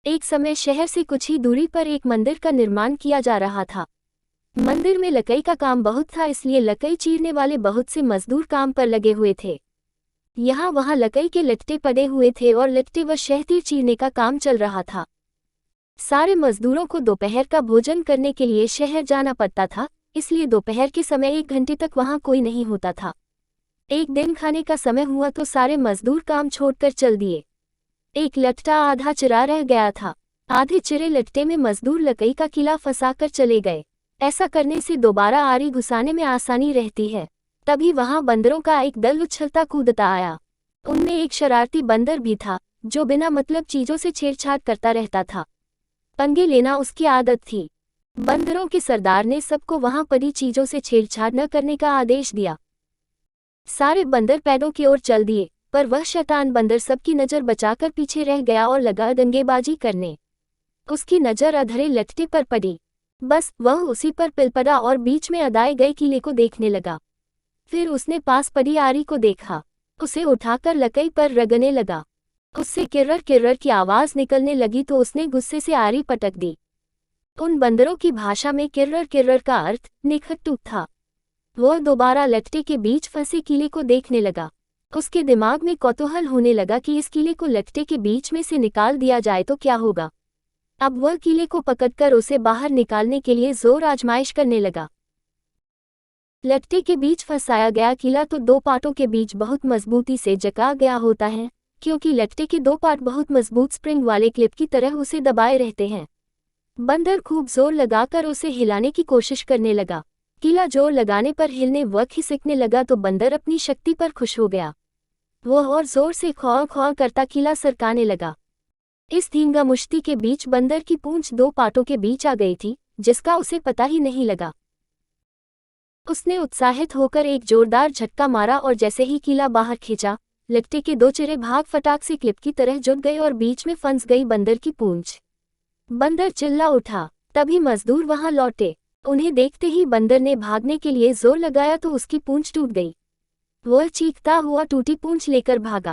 एक समय शहर से कुछ ही दूरी पर एक मंदिर का निर्माण किया जा रहा था। मंदिर में लकड़ी का काम बहुत था, इसलिए लकड़ी चीरने वाले बहुत से मजदूर काम पर लगे हुए थे। यहाँ वहाँ लकड़ी के लट्टे पड़े हुए थे और लट्टे व शहतीर चीरने का काम चल रहा था। सारे मजदूरों को दोपहर का भोजन करने के लिए शहर जाना पड़ता था, इसलिए दोपहर के समय 1 घंटे तक वहाँ कोई नहीं होता था। एक दिन खाने का समय हुआ तो सारे मजदूर काम छोड़कर चल दिए। एक लट्टा आधा चिरा रह गया था। आधे चिरे लट्टे में मजदूर लकड़ी का किला फंसाकर चले गए। ऐसा करने से दोबारा आरी घुसाने में आसानी रहती है। तभी वहां बंदरों का एक दल उछलता कूदता आया। उनमें एक शरारती बंदर भी था, जो बिना मतलब चीजों से छेड़छाड़ करता रहता था। पंगे लेना उसकी आदत थी। बंदरों के सरदार ने सबको वहां पड़ी चीजों से छेड़छाड़ न करने का आदेश दिया। सारे बंदर पैरों की ओर चल दिए, पर वह शैतान बंदर सबकी नजर बचाकर पीछे रह गया और लगा दंगेबाजी करने। उसकी नजर अधरे लट्टे पर पड़ी। बस वह उसी पर पिल पड़ा और बीच में अदाए गए किले को देखने लगा। फिर उसने पास पड़ी आरी को देखा। उसे उठाकर लकड़ी पर रगड़ने लगा। उससे किर्रर किर्रर की आवाज निकलने लगी तो उसने गुस्से से आरी पटक दी। उन बंदरों की भाषा में किर्रर किर्रर का अर्थ निखट्टू था। वह दोबारा लट्टे के बीच फंसे किले को देखने लगा। उसके दिमाग में कौतूहल होने लगा कि इस किले को लट्टे के बीच में से निकाल दिया जाए तो क्या होगा। अब वह किले को पकड़कर उसे बाहर निकालने के लिए जोर आजमाइश करने लगा। लट्टे के बीच फंसाया गया किला तो 2 पार्टों के बीच बहुत मजबूती से जकड़ा गया होता है, क्योंकि लट्टे के 2 पार्ट बहुत मजबूत स्प्रिंग वाले क्लिप की तरह उसे दबाए रहते हैं। बंदर खूब जोर लगाकर उसे हिलाने की कोशिश करने लगा। किला जोर लगाने पर हिलने व खिसकने लगा तो बंदर अपनी शक्ति पर खुश हो गया। वह और जोर से खौं खौं करता किला सरकाने लगा। इस धींगा मुश्ती के बीच बंदर की पूंछ 2 पार्टों के बीच आ गई थी, जिसका उसे पता ही नहीं लगा। उसने उत्साहित होकर एक जोरदार झटका मारा और जैसे ही किला बाहर खींचा, लट्टे के 2 चिरे भाग फटाक से क्लिप की तरह जुट गए और बीच में फंस गई बंदर की पूंछ। बंदर चिल्ला उठा। तभी मजदूर वहां लौटे। उन्हें देखते ही बंदर ने भागने के लिए जोर लगाया तो उसकी पूंछ टूट गई। वह चीखता हुआ टूटी पूंछ लेकर भागा।